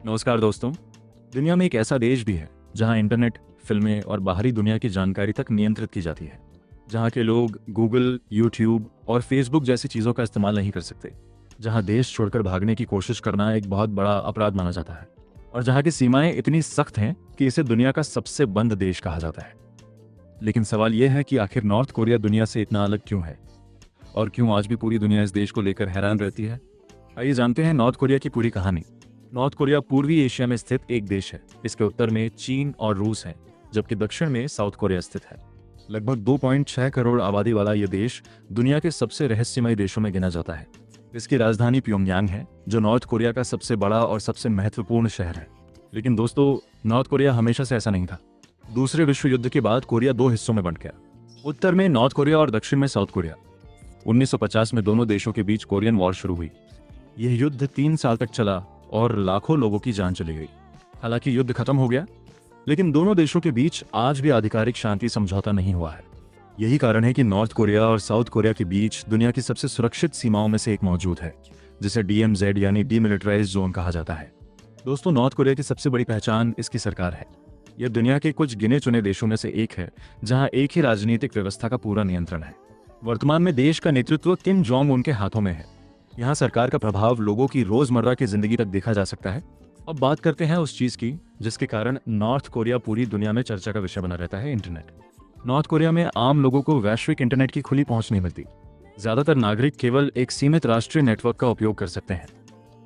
नमस्कार दोस्तों। दुनिया में एक ऐसा देश भी है जहां इंटरनेट, फिल्में और बाहरी दुनिया की जानकारी तक नियंत्रित की जाती है। जहां के लोग गूगल, यूट्यूब और फेसबुक जैसी चीज़ों का इस्तेमाल नहीं कर सकते। जहां देश छोड़कर भागने की कोशिश करना एक बहुत बड़ा अपराध माना जाता है। और जहां की सीमाएं इतनी सख्त हैं कि इसे दुनिया का सबसे बंद देश कहा जाता है। लेकिन सवाल यह है कि आखिर नॉर्थ कोरिया दुनिया से इतना अलग क्यों है और क्यों आज भी पूरी दुनिया इस देश को लेकर हैरान रहती है। आइए जानते हैं नॉर्थ कोरिया की पूरी कहानी। नॉर्थ कोरिया पूर्वी एशिया में स्थित एक देश है। इसके उत्तर में चीन और रूस है, जबकि दक्षिण में साउथ कोरिया स्थित है। लगभग 2.6 करोड़ आबादी वाला यह देश दुनिया के सबसे रहस्यमय देशों में गिना जाता है। इसकी राजधानी प्योंगयांग है, जो नॉर्थ कोरिया का सबसे बड़ा और सबसे महत्वपूर्ण शहर है। लेकिन दोस्तों, नॉर्थ कोरिया हमेशा से ऐसा नहीं था। दूसरे विश्व युद्ध के बाद कोरिया दो हिस्सों में बंट गया। उत्तर में नॉर्थ कोरिया और दक्षिण में साउथ कोरिया। 1950 में दोनों देशों के बीच कोरियन वॉर शुरू हुई। यह युद्ध 3 साल तक चला और लाखों लोगों की जान चली गई। हालांकि युद्ध खत्म हो गया, लेकिन दोनों देशों के बीच आज भी आधिकारिक शांति समझौता नहीं हुआ है। यही कारण है कि नॉर्थ कोरिया और साउथ कोरिया के बीच दुनिया की सबसे सुरक्षित सीमाओं में से एक मौजूद है, जिसे DMZ यानी डीमिलिटराइज्ड जोन कहा जाता है। दोस्तों, नॉर्थ कोरिया की सबसे बड़ी पहचान इसकी सरकार है। यह दुनिया के कुछ गिने चुने देशों में से एक है जहां एक ही राजनीतिक व्यवस्था का पूरा नियंत्रण है। वर्तमान में देश का नेतृत्व किम जोंग उन के हाथों में है। यहाँ सरकार का प्रभाव लोगों की रोजमर्रा की जिंदगी तक देखा जा सकता है। अब बात करते हैं उस चीज की जिसके कारण नॉर्थ कोरिया पूरी दुनिया में चर्चा का विषय बना रहता है, इंटरनेट। नॉर्थ कोरिया में आम लोगों को वैश्विक इंटरनेट की खुली पहुंच नहीं मिलती। ज्यादातर नागरिक केवल एक सीमित राष्ट्रीय नेटवर्क का उपयोग कर सकते हैं,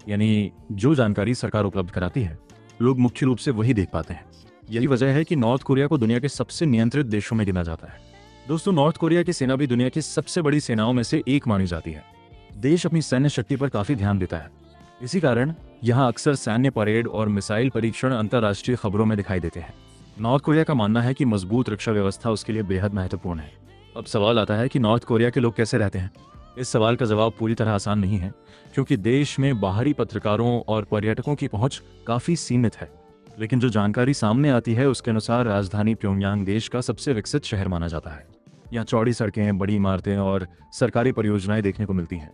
यानी जो जानकारी सरकार उपलब्ध कराती है लोग मुख्य रूप से वही देख पाते हैं। यही वजह है कि नॉर्थ कोरिया को दुनिया के सबसे नियंत्रित देशों में गिना जाता है। दोस्तों, नॉर्थ कोरिया की सेना भी दुनिया की सबसे बड़ी सेनाओं में से एक मानी जाती है। देश अपनी सैन्य शक्ति पर काफी ध्यान देता है। इसी कारण यहाँ अक्सर सैन्य परेड और मिसाइल परीक्षण अंतर्राष्ट्रीय खबरों में दिखाई देते हैं। नॉर्थ कोरिया का मानना है कि मजबूत रक्षा व्यवस्था उसके लिए बेहद महत्वपूर्ण है। अब सवाल आता है कि नॉर्थ कोरिया के लोग कैसे रहते हैं। इस सवाल का जवाब पूरी तरह आसान नहीं है, क्योंकि देश में बाहरी पत्रकारों और पर्यटकों की पहुंच काफी सीमित है। लेकिन जो जानकारी सामने आती है उसके अनुसार राजधानी प्योंगयांग देश का सबसे विकसित शहर माना जाता है। यहाँ चौड़ी सड़कें, बड़ी इमारतें और सरकारी परियोजनाएं देखने को मिलती हैं।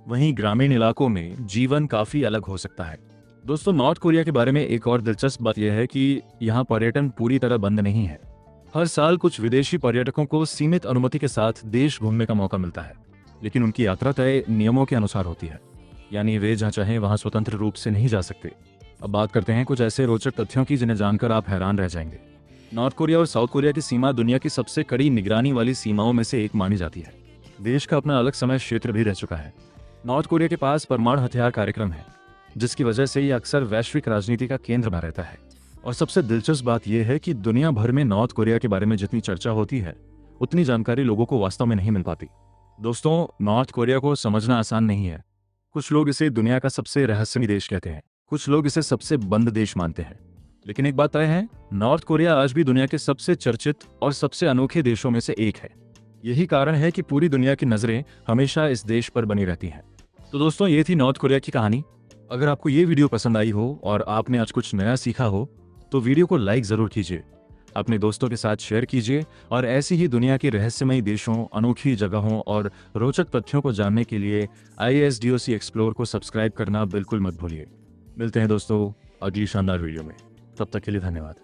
वहीं ग्रामीण इलाकों में जीवन काफी अलग हो सकता है। दोस्तों, नॉर्थ कोरिया के बारे में एक और दिलचस्प बात यह है कि यहाँ पर्यटन पूरी तरह बंद नहीं है। हर साल कुछ विदेशी पर्यटकों को सीमित अनुमति के साथ देश घूमने का मौका मिलता है, लेकिन उनकी यात्रा तय नियमों के अनुसार होती है, यानी वे जहाँ चाहें वहाँ स्वतंत्र रूप से नहीं जा सकते। अब बात करते हैं कुछ ऐसे रोचक तथ्यों की जिन्हें जानकर आप हैरान रह जाएंगे। नॉर्थ कोरिया और साउथ कोरिया की सीमा दुनिया की सबसे कड़ी निगरानी वाली सीमाओं में से एक मानी जाती है। देश का अपना अलग समय क्षेत्र भी रह चुका है। नॉर्थ कोरिया के पास परमाणु हथियार कार्यक्रम है, जिसकी वजह से ये अक्सर वैश्विक राजनीति का केंद्र बना रहता है। और सबसे दिलचस्प बात यह है कि दुनिया भर में नॉर्थ कोरिया के बारे में जितनी चर्चा होती है, उतनी जानकारी लोगों को वास्तव में नहीं मिल पाती। दोस्तों, नॉर्थ कोरिया को समझना आसान नहीं है। कुछ लोग इसे दुनिया का सबसे रहस्यमय देश कहते हैं, कुछ लोग इसे सबसे बंद देश मानते हैं। लेकिन एक बात तय है, नॉर्थ कोरिया आज भी दुनिया के सबसे चर्चित और सबसे अनोखे देशों में से एक है। यही कारण है कि पूरी दुनिया की नजरें हमेशा इस देश पर बनी रहती हैं। तो दोस्तों, ये थी नॉर्थ कोरिया की कहानी। अगर आपको ये वीडियो पसंद आई हो और आपने आज कुछ नया सीखा हो, तो वीडियो को लाइक जरूर कीजिए, अपने दोस्तों के साथ शेयर कीजिए और ऐसी ही दुनिया के रहस्यमयी देशों, अनोखी जगहों और रोचक तथ्यों को जानने के लिए IASDOC एक्सप्लोर को सब्सक्राइब करना बिल्कुल मत भूलिए। मिलते हैं दोस्तों अगली शानदार वीडियो में। तब तक के लिए धन्यवाद।